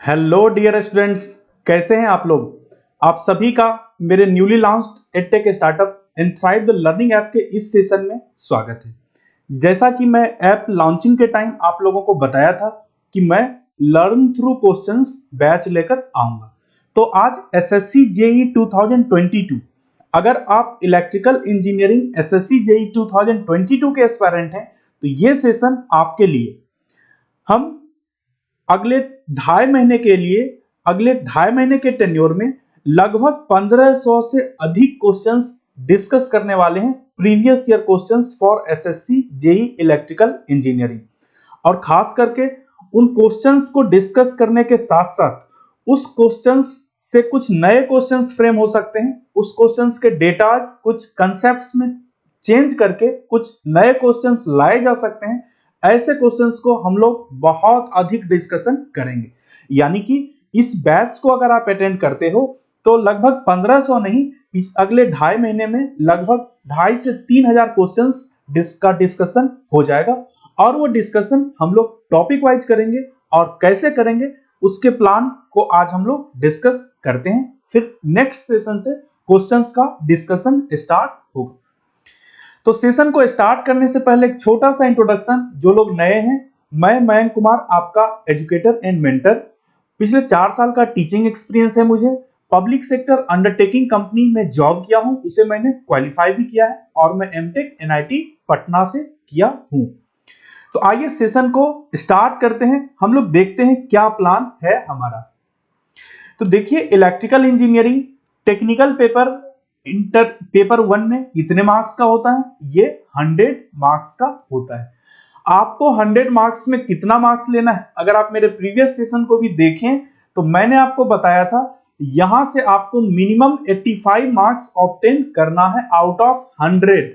Hello dear students, कैसे हैं आप लोग। आप सभी का मेरे newly launched edtech startup and thrive the learning app के इस सेशन में स्वागत है। जैसा कि मैं ऐप लॉन्चिंग के टाइम आप लोगों को बताया था कि मैं लर्न थ्रू क्वेश्चंस बैच लेकर आऊंगा, तो आज एसएससी जेई 2022, अगर आप इलेक्ट्रिकल इंजीनियरिंग एसएससी जेई 2022 के एस्पायरेंट हैं तो ये सेशन आपके लिए। हम अगले ढाई महीने के टेन्योर में लगभग 1500 से अधिक क्वेश्चंस डिस्कस करने वाले हैं, previous year questions for SSC JE electrical engineering. और खास करके उन क्वेश्चंस को डिस्कस करने के साथ साथ उस क्वेश्चंस से कुछ नए क्वेश्चंस फ्रेम हो सकते हैं, उस क्वेश्चंस के डेटाज कुछ कंसेप्ट्स में चेंज करके कुछ नए क्वेश्चंस लाए जा सकते हैं। ऐसे क्वेश्चंस को हम लोग बहुत अधिक डिस्कशन करेंगे। यानी कि इस बैच को अगर आप अटेंड करते हो तो लगभग 1500 नहीं, इस अगले ढाई महीने में लगभग 2500 से 3000 क्वेश्चंस का डिस्कशन हो जाएगा। और वो डिस्कशन हम लोग टॉपिक वाइज करेंगे और कैसे करेंगे उसके प्लान को आज हम लोग डिस्कस करते हैं। फिर नेक्स्ट सेशन से क्वेश्चंस का डिस्कशन स्टार्ट होगा। तो सेशन को स्टार्ट करने से पहले एक छोटा सा इंट्रोडक्शन। जो लोग नए हैं, मैं मयंक कुमार, आपका एजुकेटर एंड मेंटर। पिछले 4 साल का टीचिंग एक्सपीरियंस है मुझे। पब्लिक सेक्टर अंडरटेकिंग कंपनी में जॉब किया हूं, उसे मैंने क्वालिफाई भी किया है और मैं एमटेक एनआईटी पटना से किया हूं। तो आइए सेशन को स्टार्ट करते हैं। हम लोग देखते हैं क्या प्लान है हमारा। तो देखिए, इलेक्ट्रिकल इंजीनियरिंग टेक्निकल पेपर 1 में कितने मार्क्स का होता है? ये 100 मार्क्स का होता है। आपको 100 मार्क्स में कितना मार्क्स लेना है? अगर आप मेरे प्रीवियस सेशन को भी देखें तो मैंने आपको बताया था, यहां से आपको मिनिमम 85 मार्क्स ऑब्टेन करना है आउट ऑफ 100।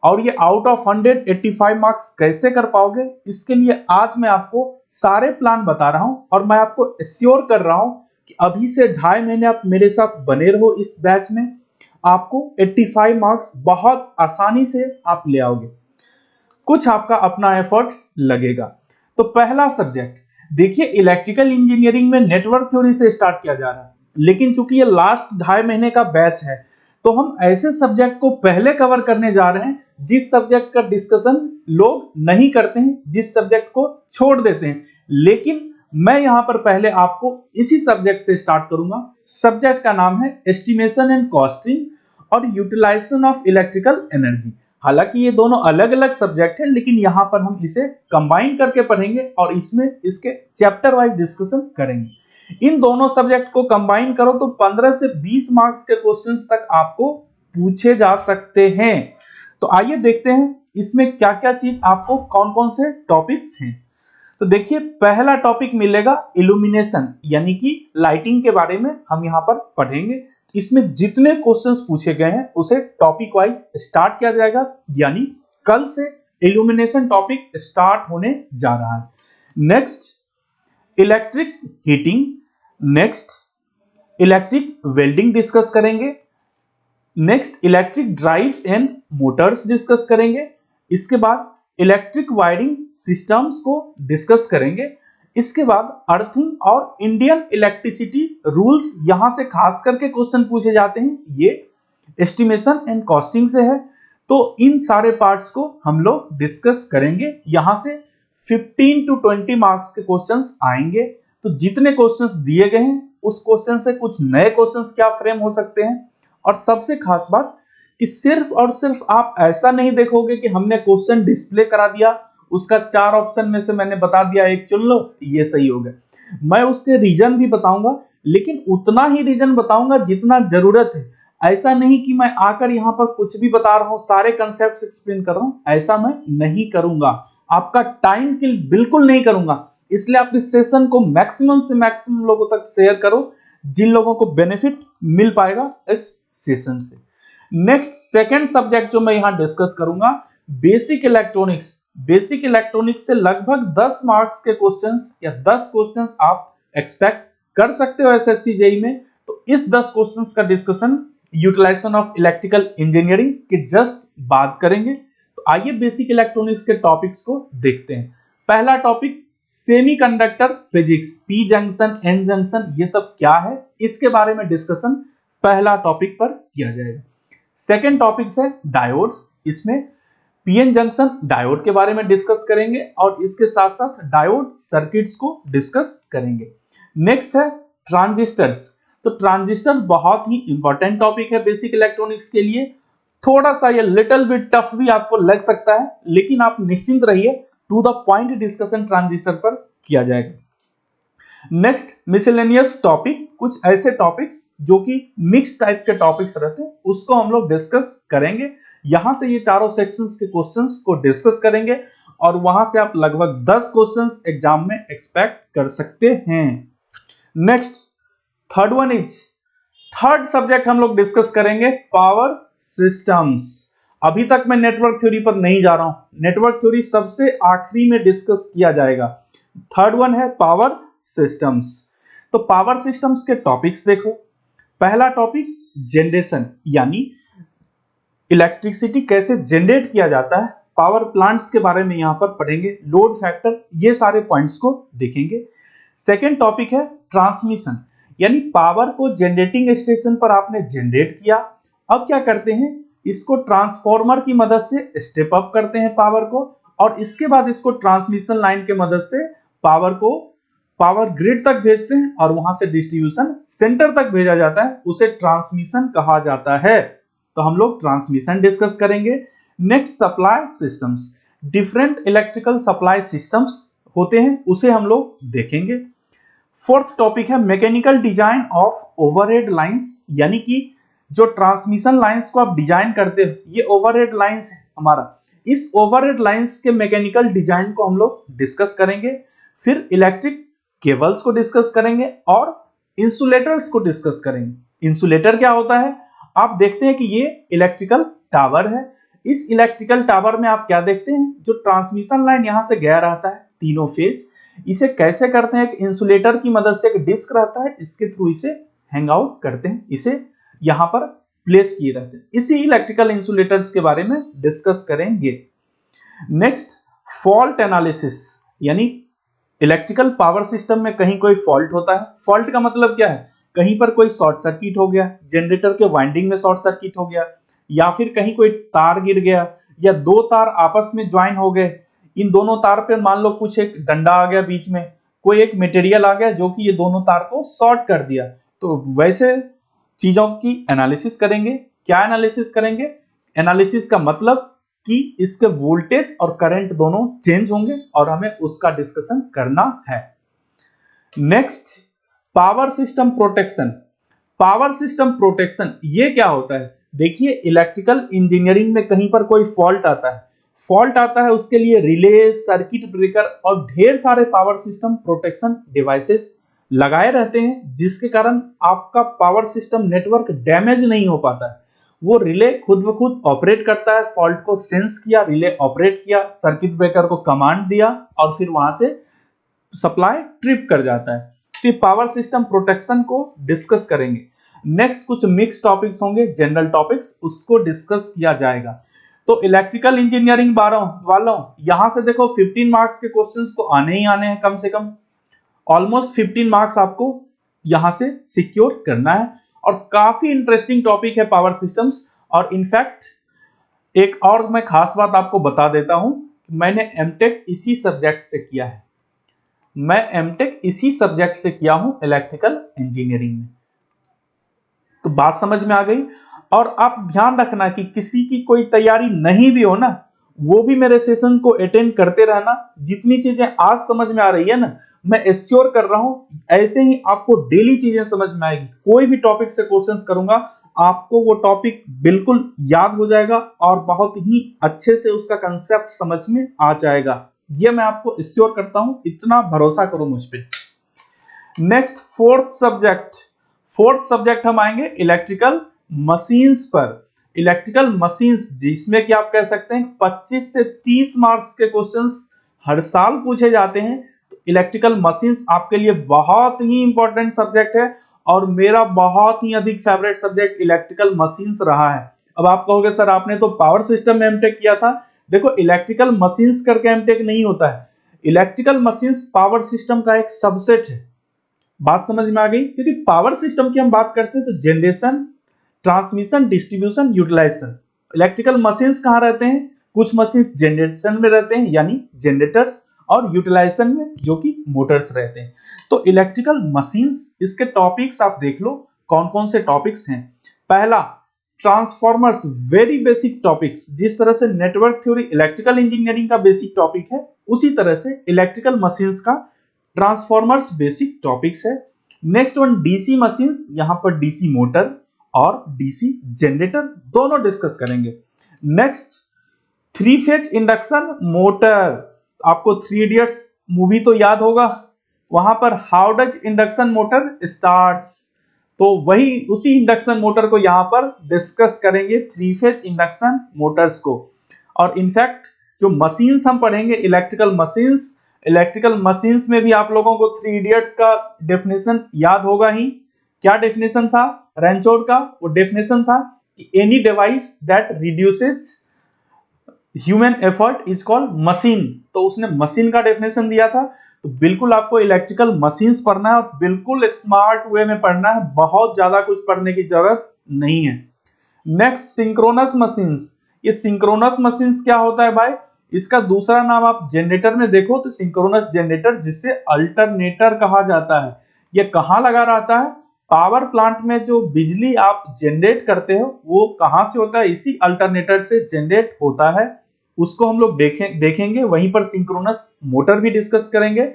और ये आउट ऑफ 100 85 मार्क्स कैसे कर पाओगे, इसके लिए आज मैं आपको सारे प्लान बता रहा हूं और मैं आपको एश्योर कर रहा हूं कि अभी से ढाई महीने आप मेरे साथ बने रहो इस बैच में, आपको 85 मार्क्स बहुत आसानी से आप ले आओगे। कुछ आपका अपना एफर्ट्स लगेगा। तो पहला सब्जेक्ट देखिए, इलेक्ट्रिकल इंजीनियरिंग में नेटवर्क थ्योरी से स्टार्ट किया जा रहा है, लेकिन चूंकि ये लास्ट ढाई महीने का बैच है तो हम ऐसे सब्जेक्ट को पहले कवर करने जा रहे हैं जिस सब्जेक्ट का डिस्कशन लोग नहीं करते हैं, जिस सब्जेक्ट को छोड़ देते हैं। लेकिन मैं यहां पर पहले आपको इसी सब्जेक्ट से स्टार्ट करूंगा। सब्जेक्ट का नाम है एस्टिमेशन एंड कॉस्टिंग और यूटिलाइजेशन ऑफ इलेक्ट्रिकल एनर्जी। हालांकि ये दोनों अलग अलग सब्जेक्ट है, लेकिन यहां पर हम इसे कंबाइन करके पढ़ेंगे और इसमें इसके चैप्टर वाइज डिस्कशन करेंगे। इन दोनों सब्जेक्ट को कंबाइन करो तो 15 से 20 मार्क्स के क्वेश्चंस तक आपको पूछे जा सकते हैं। तो आइए देखते हैं इसमें क्या क्या चीज आपको कौन कौन से टॉपिक्स हैं। तो देखिए, पहला टॉपिक मिलेगा इल्यूमिनेशन, यानी कि लाइटिंग के बारे में हम यहां पर पढ़ेंगे। इसमें जितने क्वेश्चंस पूछे गए हैं उसे टॉपिक वाइज स्टार्ट किया जाएगा, यानी कल से इल्यूमिनेशन टॉपिक स्टार्ट होने जा रहा है। Next electric heating, next electric welding discuss करेंगे, next electric drives and motors discuss करेंगे। इसके बाद इलेक्ट्रिक वायरिंग सिस्टम्स को डिस्कस करेंगे। इसके बाद अर्थिंग और इंडियन इलेक्ट्रिसिटी रूल्स, यहां से खास करके क्वेश्चन पूछे जाते हैं, ये एस्टिमेशन एंड कॉस्टिंग से है। तो इन सारे पार्ट्स को हम लोग डिस्कस करेंगे। यहां से 15 to 20 मार्क्स के क्वेश्चंस आएंगे। तो जितने क्वेश्चंस दिए गए हैं उस क्वेश्चन से कुछ नए क्वेश्चंस क्या फ्रेम हो सकते हैं। और सबसे खास बात कि सिर्फ और सिर्फ आप ऐसा नहीं देखोगे कि हमने क्वेश्चन डिस्प्ले करा दिया, उसका 4 ऑप्शन में से मैंने बता दिया एक चुन लो, ये सही हो गया। मैं उसके रीजन भी बताऊंगा, लेकिन उतना ही रीजन बताऊंगा जितना जरूरत है। ऐसा नहीं कि मैं आकर यहां पर कुछ भी बता रहा हूं, सारे कंसेप्ट्स एक्सप्लेन कर रहा हूं, ऐसा मैं नहीं करूंगा। आपका टाइम किल बिल्कुल नहीं करूंगा। इसलिए आप इस सेशन को मैक्सिमम से मैक्सिमम लोगों तक शेयर करो, जिन लोगों को बेनिफिट मिल पाएगा इस सेशन से। नेक्स्ट सेकंड सब्जेक्ट जो मैं यहां डिस्कस करूंगा, बेसिक इलेक्ट्रॉनिक्स। बेसिक इलेक्ट्रॉनिक्स से लगभग 10 मार्क्स के क्वेश्चंस या 10 क्वेश्चंस आप एक्सपेक्ट कर सकते हो एसएससी जेई में। तो इस 10 क्वेश्चंस का discussion utilization of electrical engineering के जस्ट बाद करेंगे। तो आइए बेसिक इलेक्ट्रॉनिक्स के टॉपिक्स को देखते हैं। पहला topic semiconductor physics, P junction, N junction, ये सब क्या है, इसके बारे में डिस्कशन पहला टॉपिक पर किया जाएगा। सेकेंड टॉपिक है डायोड्स, इसमें पीएन जंक्शन डायोड के बारे में डिस्कस करेंगे और इसके साथ साथ डायोड सर्किट्स को डिस्कस करेंगे। नेक्स्ट है ट्रांजिस्टर्स, तो ट्रांजिस्टर बहुत ही इंपॉर्टेंट टॉपिक है बेसिक इलेक्ट्रॉनिक्स के लिए। थोड़ा सा ये लिटिल बिट टफ भी आपको लग सकता है, लेकिन आप निश्चिंत रहिए, to the point discussion transistor पर किया जाएगा। नेक्स्ट मिसलेनियस टॉपिक, कुछ ऐसे टॉपिक्स जो कि मिक्स टाइप के टॉपिक्स रहते हैं, उसको हम लोग डिस्कस करेंगे। यहां से ये चारों सेक्शंस के क्वेश्चंस को डिस्कस करेंगे और वहां से आप लगभग 10 क्वेश्चंस एग्जाम में एक्सपेक्ट कर सकते हैं। नेक्स्ट थर्ड सब्जेक्ट हम लोग डिस्कस करेंगे पावर सिस्टम्स। अभी तक मैं नेटवर्क थ्योरी पर नहीं जा रहा हूं, नेटवर्क थ्योरी सबसे आखिरी में डिस्कस किया जाएगा। थर्ड वन है पावर सिस्टम्स। तो पावर सिस्टम्स के टॉपिक्स देखो। पहला टॉपिक जनरेशन, यानी इलेक्ट्रिसिटी कैसे जनरेट किया जाता है, पावर प्लांट्स के बारे में यहां पर पढ़ेंगे, लोड फैक्टर, ये सारे पॉइंट्स को देखेंगे। सेकेंड टॉपिक है ट्रांसमिशन, यानी पावर को जनरेटिंग स्टेशन पर आपने जनरेट किया, अब क्या करते हैं, इसको ट्रांसफॉर्मर की मदद से स्टेप अप करते हैं पावर को, और इसके बाद इसको ट्रांसमिशन लाइन के मदद से पावर को पावर ग्रिड तक भेजते हैं और वहां से डिस्ट्रीब्यूशन सेंटर तक भेजा जाता है, उसे ट्रांसमिशन कहा जाता है। तो हम लोग ट्रांसमिशन डिस्कस करेंगे। Next supply systems, different electrical supply systems होते हैं, उसे हम लोग देखेंगे। फोर्थ टॉपिक है mechanical design of overhead lines, यानी कि जो ट्रांसमिशन लाइंस को आप डिजाइन करते हो, ये ओवरहेड लाइंस है हमारा, इस ओवरहेड लाइंस के मैकेनिकल डिजाइन को हम लोग डिस्कस करेंगे। फिर इलेक्ट्रिक केबल्स को डिस्कस करेंगे और इंसुलेटर्स को डिस्कस करेंगे। इंसुलेटर क्या होता है, आप देखते हैं कि ये इलेक्ट्रिकल टावर है, इस इलेक्ट्रिकल टावर में आप क्या देखते हैं, जो ट्रांसमिशन लाइन यहां से गया रहता है तीनों फेज, इसे कैसे करते हैं, एक इंसुलेटर की मदद से एक डिस्क रहता है, इसके थ्रू इसे हैंग आउट करते हैं, इसे यहां पर प्लेस किए रहते हैं। इसी इलेक्ट्रिकल इंसुलेटर्स के बारे में डिस्कस करेंगे। नेक्स्ट फॉल्ट एनालिसिस, यानी इलेक्ट्रिकल पावर सिस्टम में कहीं कोई फॉल्ट होता है, फॉल्ट का मतलब क्या है, कहीं पर कोई शॉर्ट सर्किट हो गया, जनरेटर के वाइंडिंग में शॉर्ट सर्किट हो गया, या फिर कहीं कोई तार गिर गया, या दो तार आपस में ज्वाइन हो गए, इन दोनों तार पे मान लो कुछ एक डंडा आ गया बीच में, कोई एक मटेरियल आ गया जो कि ये दोनों तार को शॉर्ट कर दिया, तो वैसे चीजों की एनालिसिस करेंगे। क्या एनालिसिस करेंगे, एनालिसिस का मतलब कि इसके वोल्टेज और करंट दोनों चेंज होंगे और हमें उसका डिस्कशन करना है। Next power system protection. Power system protection ये क्या होता है, देखिए इलेक्ट्रिकल इंजीनियरिंग में कहीं पर कोई फॉल्ट आता है, उसके लिए रिले, सर्किट ब्रेकर और ढेर सारे पावर सिस्टम प्रोटेक्शन डिवाइसेस लगाए रहते हैं, जिसके कारण आपका पावर सिस्टम नेटवर्क डैमेज नहीं हो पाता है। वो रिले खुद ब खुद ऑपरेट करता है, फॉल्ट को सेंस किया, रिले ऑपरेट किया, सर्किट ब्रेकर को कमांड दिया और फिर वहां से सप्लाई ट्रिप कर जाता है। तो पावर सिस्टम प्रोटेक्शन को डिस्कस करेंगे। नेक्स्ट कुछ मिक्स टॉपिक्स होंगे, जनरल टॉपिक्स, उसको डिस्कस किया जाएगा। तो इलेक्ट्रिकल इंजीनियरिंग वालों यहां से देखो 15 मार्क्स के क्वेश्चंस तो आने ही आने हैं, कम से कम ऑलमोस्ट 15 मार्क्स आपको यहां से सिक्योर करना है। और काफी इंटरेस्टिंग टॉपिक है पावर सिस्टम्स। और इनफैक्ट एक और मैं खास बात आपको बता देता हूं, मैंने एमटेक इसी सब्जेक्ट से किया है, मैं एमटेक इसी सब्जेक्ट से किया हूं, इलेक्ट्रिकल इंजीनियरिंग में। तो बात समझ में आ गई। और आप ध्यान रखना कि किसी की कोई तैयारी नहीं भी हो ना, वो भी मेरे सेशन को अटेंड करते रहना। जितनी चीजें आज समझ में आ रही है ना, मैं एश्योर कर रहा हूं ऐसे ही आपको डेली चीजें समझ में आएगी। कोई भी टॉपिक से क्वेश्चंस करूंगा, आपको वो टॉपिक बिल्कुल याद हो जाएगा और बहुत ही अच्छे से उसका कंसेप्ट समझ में आ जाएगा। ये मैं आपको एश्योर करता हूं, इतना भरोसा करो मुझ पे। नेक्स्ट फोर्थ सब्जेक्ट हम आएंगे इलेक्ट्रिकल मशीन्स पर। इलेक्ट्रिकल मशीन्स जिसमें कि आप कह सकते हैं 25 से 30 मार्क्स के क्वेश्चंस हर साल पूछे जाते हैं। तो इलेक्ट्रिकल मशीन्स आपके लिए बहुत ही इंपॉर्टेंट सब्जेक्ट है और मेरा बहुत ही अधिक फेवरेट सब्जेक्ट इलेक्ट्रिकल मशीन्स रहा है। अब आप कहोगे सर आपने तो पावर सिस्टम में एमटेक किया था। देखो इलेक्ट्रिकल मशीन्स करके एमटेक नहीं होता है, इलेक्ट्रिकल मशीन्स पावर सिस्टम का एक सबसेट है। बात समझ में आ गई? क्योंकि पावर सिस्टम की हम बात करते हैं तो generation, transmission, distribution, utilization. Electrical machines कहाँ रहते हैं? कुछ मशीन्स जनरेशन में रहते हैं यानी जनरेटर्स, और यूटिलाइजेशन में जो कि मोटर्स रहते हैं। तो इलेक्ट्रिकल मशीन्स, इसके टॉपिक्स आप देख लो कौन कौन से टॉपिक्स हैं। पहला, ट्रांसफॉर्मर्स, वेरी बेसिक टॉपिक। जिस तरह से नेटवर्क थ्योरी इलेक्ट्रिकल इंजीनियरिंग का बेसिक टॉपिक है, उसी तरह से इलेक्ट्रिकल मशीन्स का ट्रांसफॉर्मर्स बेसिक टॉपिक्स है। नेक्स्ट वन, डीसी मशीन्स, यहां पर डीसी मोटर और डीसी जनरेटर दोनों डिस्कस करेंगे। Next, three phase induction motor. आपको थ्री इडियट्स मूवी तो याद होगा, वहां पर how does induction motor starts, तो वही उसी इंडक्शन मोटर को यहां पर डिस्कस करेंगे, थ्री फेज इंडक्शन मोटर्स को। और इनफैक्ट जो मशीन्स हम पढ़ेंगे इलेक्ट्रिकल मशीन्स में भी आप लोगों को थ्री इडियट्स का डेफिनेशन याद होगा ही। क्या डेफिनेशन था रैनचोड का? वो डेफिनेशन था कि any device that reduces human effort is called machine. तो उसने मशीन का डेफिनेशन दिया था। तो बिल्कुल आपको इलेक्ट्रिकल मशीन्स पढ़ना है और बिल्कुल स्मार्ट वे में पढ़ना है, बहुत ज्यादा कुछ पढ़ने की जरूरत नहीं है। Next, synchronous machines. ये सिंक्रोनस मशीन्स क्या होता है भाई? इसका दूसरा नाम आप जनरेटर में देखो तो सिंक्रोनस जनरेटर, जिसे अल्टरनेटर कहा जाता है। ये कहाँ लगा रहता है? पावर प्लांट में जो बिजली आप जनरेट करते हो वो कहां से होता है? इसी अल्टरनेटर से जनरेट होता है। उसको हम लोग देखेंगे। वहीं पर सिंक्रोनस मोटर भी डिस्कस करेंगे।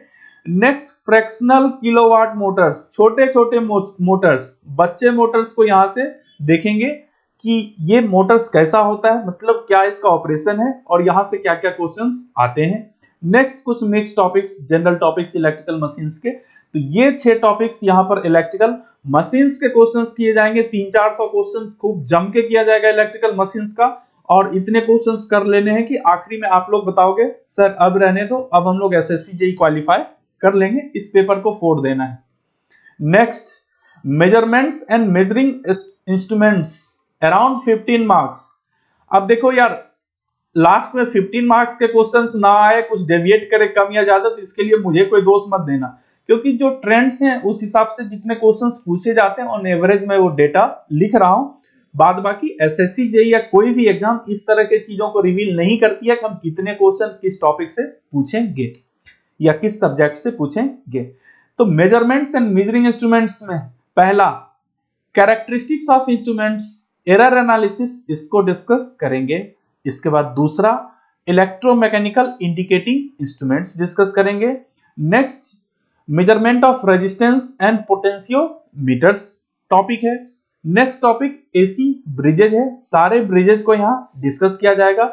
नेक्स्ट, फ्रैक्शनल किलोवाट मोटर्स, छोटे छोटे मोटर्स, बच्चे मोटर्स को यहां से देखेंगे कि ये मोटर्स कैसा होता है, मतलब क्या इसका ऑपरेशन है और यहां से क्या क्या क्वेश्चंस आते हैं। नेक्स्ट, कुछ mix topics, general topics electrical machines के। तो ये 6 टॉपिक्स यहां पर इलेक्ट्रिकल मशीन्स के क्वेश्चंस किए जाएंगे। 300-400 क्वेश्चंस खूब जम के किया जाएगा इलेक्ट्रिकल मशीन्स का। और इतने क्वेश्चंस कर लेने हैं कि आखिरी में आप लोग बताओगे सर अब रहने दो, अब हम लोग एसएससी जेईई क्वालिफाई कर लेंगे, इस पेपर को फोड़ देना है। Next, measurements and measuring instruments, around 15 marks. अब देखो यार, लास्ट में 15 मार्क्स के क्वेश्चंस ना आए, कुछ डेविएट करे कम या ज्यादा, तो इसके लिए मुझे कोई दोष मत देना, क्योंकि जो ट्रेंड्स हैं उस हिसाब से जितने क्वेश्चंस पूछे जाते हैं ऑन एवरेज मैं वो डेटा लिख रहा हूं। बाद बाकी एसएससी जेईई या कोई भी एग्जाम इस तरह के चीजों को रिवील नहीं करती है कि हम कितने क्वेश्चन किस टॉपिक से पूछेंगे या किस सब्जेक्ट से पूछेंगे। तो मेजरमेंट्स एंड मेजरिंग इंस्ट्रूमेंट्स में पहला, characteristics of instruments, error analysis, इसको डिस्कस करेंगे। इसके बाद दूसरा, इलेक्ट्रोमैकेनिकल इंडिकेटिंग इंस्ट्रूमेंट्स डिस्कस करेंगे। Next, measurement of resistance and potentiometers topic है। नेक्स्ट टॉपिक एसी ब्रिजेज है, सारे ब्रिजेज को यहां डिस्कस किया जाएगा।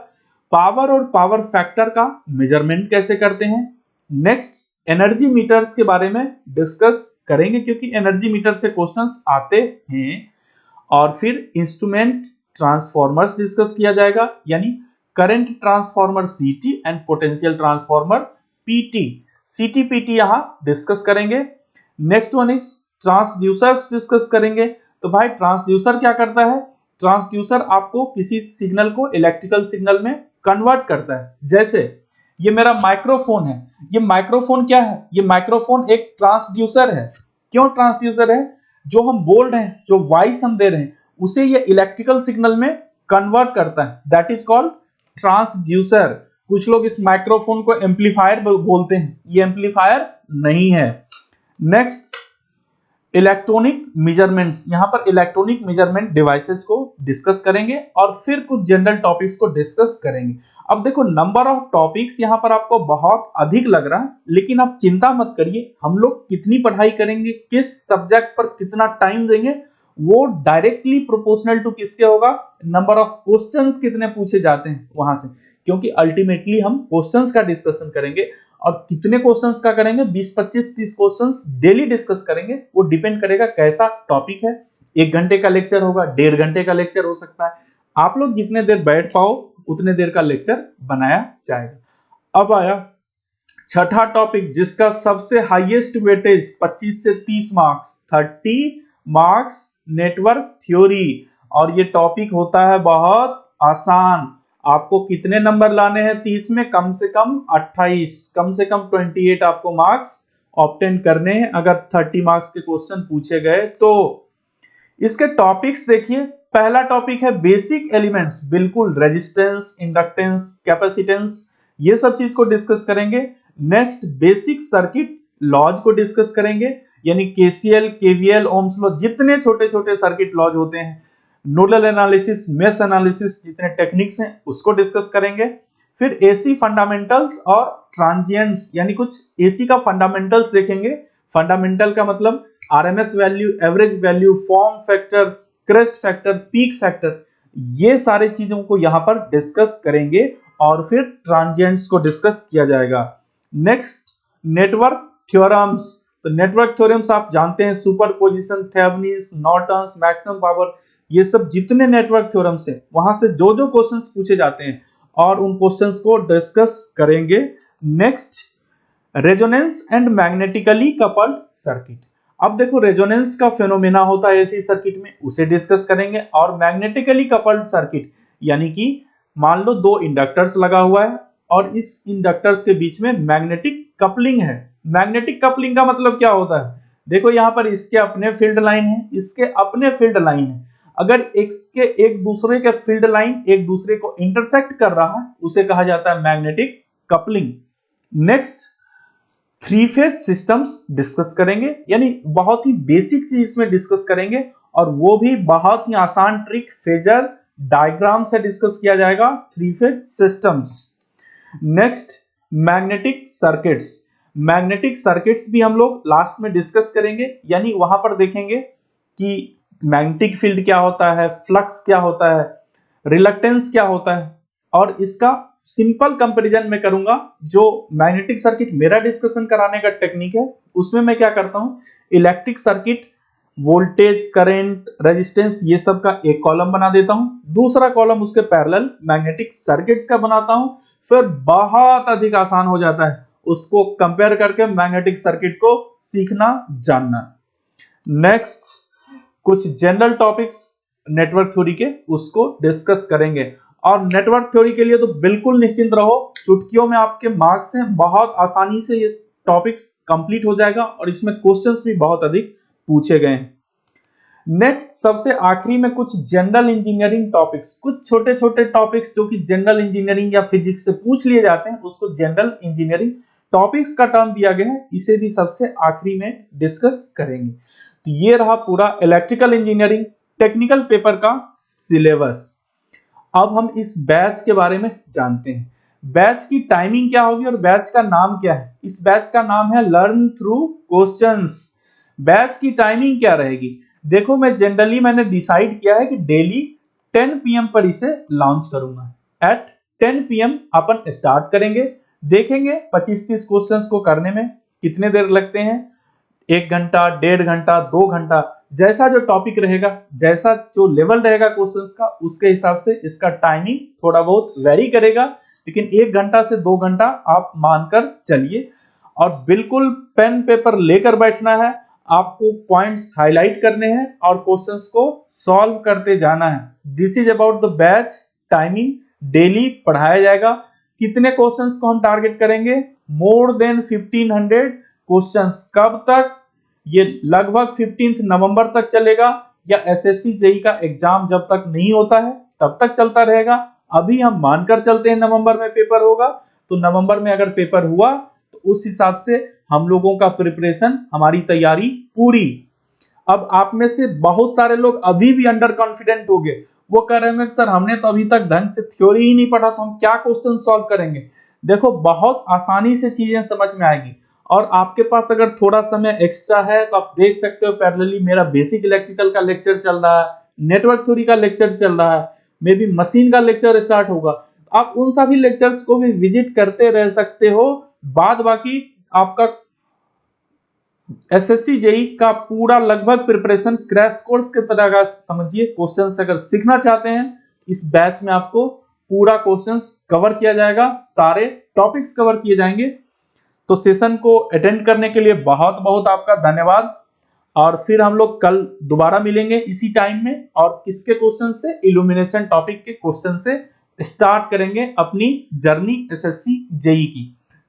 पावर और पावर फैक्टर का मेजरमेंट कैसे करते हैं। नेक्स्ट, एनर्जी मीटर्स के बारे में डिस्कस करेंगे क्योंकि एनर्जी मीटर से क्वेश्चंस आते हैं। और फिर इंस्ट्रूमेंट ट्रांसफॉर्मर्स डिस्कस किया जाएगा, यानी करंट ट्रांसफॉर्मर सीटी एंड पोटेंशियल ट्रांसफॉर्मर पीटी, सीटी पीटी यहां डिस्कस करेंगे। Next one is transducers discuss करेंगे। तो भाई ट्रांसड्यूसर क्या करता है? ट्रांसड्यूसर आपको किसी सिग्नल को इलेक्ट्रिकल सिग्नल में कन्वर्ट करता है। जैसे ये मेरा माइक्रोफोन है, ये माइक्रोफोन क्या है? ये माइक्रोफोन एक ट्रांसड्यूसर है। क्यों ट्रांसड्यूसर है? जो हम बोल रहे हैं, जो वॉइस हम दे रहे हैं, उसे ये इलेक्ट्रिकल सिग्नल में कन्वर्ट करता है, दैट इज कॉल्ड ट्रांसड्यूसर। कुछ लोग इस माइक्रोफोन को एम्पलीफायर बोलते हैं, ये एम्पलीफायर नहीं है। नेक्स्ट, इलेक्ट्रॉनिक मेजरमेंट्स, यहां पर इलेक्ट्रॉनिक मेजरमेंट डिवाइसेस को डिस्कस करेंगे और फिर कुछ जनरल टॉपिक्स को डिस्कस करेंगे। अब देखो नंबर ऑफ टॉपिक्स यहां पर आपको बहुत अधिक लग रहा है, लेकिन आप चिंता मत करिए, हम लोग कितनी पढ़ाई करेंगे, किस सब्जेक्ट पर कितना टाइम देंगे, वो डायरेक्टली प्रोपोर्शनल टू किसके होगा? नंबर ऑफ क्वेश्चंस कितने पूछे जाते हैं वहां से, क्योंकि अल्टीमेटली हम क्वेश्चंस का डिस्कशन करेंगे। और कितने क्वेश्चंस का करेंगे? 20, 25, 30 क्वेश्चंस डेली डिस्कस करेंगे। वो डिपेंड करेगा कैसा टॉपिक है। 1 घंटे का लेक्चर होगा, 1.5 घंटे का लेक्चर हो सकता है। आप लोग जितने देर बैठ पाओ उतने देर का लेक्चर बनाया जाएगा। अब आया छठा टॉपिक, जिसका सबसे हाईएस्ट वेटेज 25 से 30 मार्क्स, 30 मार्क्स, नेटवर्क थ्योरी। और ये टॉपिक होता है बहुत आसान, आपको कितने नंबर लाने हैं 30 में? कम से कम 28, कम से कम 28 आपको मार्क्स ऑब्टेन करने हैं अगर 30 मार्क्स के क्वेश्चन पूछे गए तो। इसके टॉपिक्स देखिए, पहला टॉपिक है बेसिक एलिमेंट्स, बिल्कुल रेजिस्टेंस, इंडक्टेंस, कैपेसिटेंस, ये सब चीज को डिस्कस करेंगे। नेक्स्ट बेसिक सर्किट लॉज को डिस्कस करेंगे, यानी केसीएल, केवीएल, ओम्स लॉ, जितने छोटे छोटे सर्किट लॉज होते हैं, नोडल एनालिसिस, मेश एनालिसिस, जितने टेक्निक्स हैं उसको डिस्कस करेंगे। फिर एसी फंडामेंटल्स और ट्रांजिएंट्स, यानी कुछ एसी का फंडामेंटल्स देखेंगे। फंडामेंटल का मतलब RMS value, average value, form factor, crest factor, peak factor, ये सारी चीजों को यहां पर डिस्कस करेंगे और फिर ट्रांजिएंट्स को डिस्कस किया जाएगा। नेक्स्ट नेटवर्क थ्योरम्स, तो नेटवर्क थ्योरम्स आप जानते हैं, superposition, Thevenin's, Norton's, maximum power, ये सब जितने नेटवर्क थ्योरम्स हैं वहां से जो जो क्वेश्चंस पूछे जाते हैं और उन क्वेश्चंस को डिस्कस करेंगे। Next resonance and magnetically coupled circuit, अब देखो रेजोनेंस का फेनोमेना होता है एसी सर्किट में, उसे डिस्कस करेंगे। और मैग्नेटिकली कपल्ड सर्किट यानी कि मान लो दो इंडक्टर्स लगा हुआ है और इस इंडक्टर्स के बीच में मैग्नेटिक कपलिंग है। मैग्नेटिक कपलिंग का मतलब क्या होता है? देखो यहां पर इसके अपने फील्ड लाइन है, इसके अपने फील्ड लाइन है, अगर इसके एक दूसरे के फील्ड लाइन एक दूसरे को इंटरसेक्ट कर रहा है उसे कहा जाता है magnetic coupling. Next three phase systems discuss करेंगे, यानी बहुत ही बेसिक चीज इसमें डिस्कस करेंगे और वो भी बहुत ही आसान ट्रिक फेजर डायग्राम से डिस्कस किया जाएगा, three phase systems. Next magnetic circuits, magnetic circuits भी हम लोग लास्ट में डिस्कस करेंगे, यानी वहां पर देखेंगे कि मैग्नेटिक फील्ड क्या होता है, फ्लक्स क्या होता है, रिलक्टेंस क्या होता है, और इसका सिंपल कंपैरिजन में करूंगा। जो मैग्नेटिक सर्किट मेरा डिस्कशन कराने का टेक्निक है उसमें मैं क्या करता हूं, electric circuit voltage, current, resistance, ये सब का एक कॉलम बना देता हूं, दूसरा कॉलम उसके पैरेलल मैग्नेटिक सर्किट्स का बनाता हूं, फिर बहुत अधिक आसान हो जाता है उसको कंपेयर करके मैग्नेटिक सर्किट को सीखना जानना। नेक्स्ट कुछ जनरल टॉपिक्स नेटवर्क थ्योरी के उसको डिस्कस करेंगे। और नेटवर्क थ्योरी के लिए तो बिल्कुल निश्चिंत रहो, चुटकियों में आपके मार्क्स हैं, बहुत आसानी से ये टॉपिक्स कंप्लीट हो जाएगा और इसमें क्वेश्चंस भी बहुत अधिक पूछे गए हैं। नेक्स्ट सबसे आखिरी में कुछ जनरल इंजीनियरिंग टॉपिक्स, कुछ छोटे छोटे टॉपिक्स जो कि जनरल इंजीनियरिंग या फिजिक्स से पूछ लिए जाते हैं उसको जनरल इंजीनियरिंग टॉपिक्स का टर्म दिया गया है, इसे भी सबसे आखिरी में डिस्कस करेंगे। तो ये रहा पूरा इलेक्ट्रिकल इंजीनियरिंग टेक्निकल पेपर का सिलेबस। अब हम इस बैच के बारे में जानते हैं, बैच की टाइमिंग क्या होगी और बैच का नाम क्या है। इस बैच का नाम है लर्न थ्रू क्वेश्चंस। बैच की टाइमिंग क्या रहेगी? देखो मैं जनरली मैंने डिसाइड किया है कि डेली 10 PM पर इसे लॉन्च करूंगा। एट 10 PM अपन स्टार्ट करेंगे, देखेंगे 25-30 क्वेश्चंस को करने में कितने देर लगते हैं, 1 घंटा, 1.5 घंटा, 2 घंटा, जैसा जो टॉपिक रहेगा, जैसा जो लेवल रहेगा क्वेश्चंस का, उसके हिसाब से इसका टाइमिंग थोड़ा बहुत वेरी करेगा, लेकिन 1 घंटा से 2 घंटा आप मानकर चलिए। और बिल्कुल पेन पेपर लेकर बैठना है, आपको पॉइंट्स हाईलाइट करने हैं और क्वेश्चंस को सॉल्व करते जाना है। This is about the batch timing, daily पढ़ाया जाएगा। कितने क्वेश्चंस को हम टारगेट करेंगे? More than 1500 questions. कब तक? ये लगभग 15 नवंबर तक चलेगा, या एसएससी जेईई का एग्जाम जब तक नहीं होता है तब तक चलता रहेगा। अभी हम मानकर चलते हैं नवंबर में पेपर होगा, तो नवंबर में अगर पेपर हुआ तो उस हिसाब से हम लोगों का प्रिपरेशन, हमारी तैयारी पूरी। अब आप में से बहुत सारे लोग अभी भी अंडर कॉन्फिडेंट हो गए, वो कह रहे हैं सर हमने तो अभी तक ढंग से थ्योरी ही नहीं पढ़ा, तो हम क्या क्वेश्चन सॉल्व करेंगे। देखो बहुत आसानी से चीजें समझ में आएगी, और आपके पास अगर थोड़ा समय एक्स्ट्रा है तो आप देख सकते हो पैरेलली मेरा बेसिक इलेक्ट्रिकल का लेक्चर चल रहा है, नेटवर्क थ्योरी का लेक्चर चल रहा है, मे बी मशीन का लेक्चर स्टार्ट होगा। आप उन सभी लेक्चर्स को भी विजिट करते रह सकते हो। बाद बाकी आपका एसएससी जेईई का पूरा लगभग प्रिपरेशन क्रैश कोर्स के तरह का समझिए। क्वेश्चंस अगर सीखना चाहते हैं इस बैच में आपको पूरा क्वेश्चंस कवर किया जाएगा, सारे टॉपिक्स कवर किए जाएंगे। तो सेशन को अटेंड करने के लिए बहुत बहुत आपका धन्यवाद, और फिर हम लोग कल दोबारा मिलेंगे इसी टाइम में, और किसके क्वेश्चन से? इल्यूमिनेशन टॉपिक के क्वेश्चन से स्टार्ट करेंगे अपनी जर्नी एसएससी जेई की।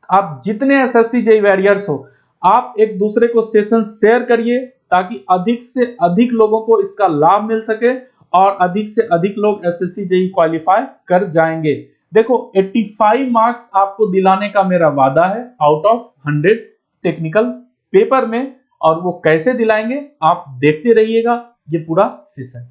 आप जितने एसएससी जेई वॉरियर्स हो, आप एक दूसरे को सेशन शेयर करिए ताकि अधिक से अधिक लोगों को इसका लाभ मिल सके और अधिक से अधिक लोग एसएससी जेई क्वालिफाई कर जाएंगे। देखो 85 मार्क्स आपको दिलाने का मेरा वादा है आउट ऑफ 100 टेक्निकल पेपर में, और वो कैसे दिलाएंगे आप देखते रहिएगा ये पूरा सेशन।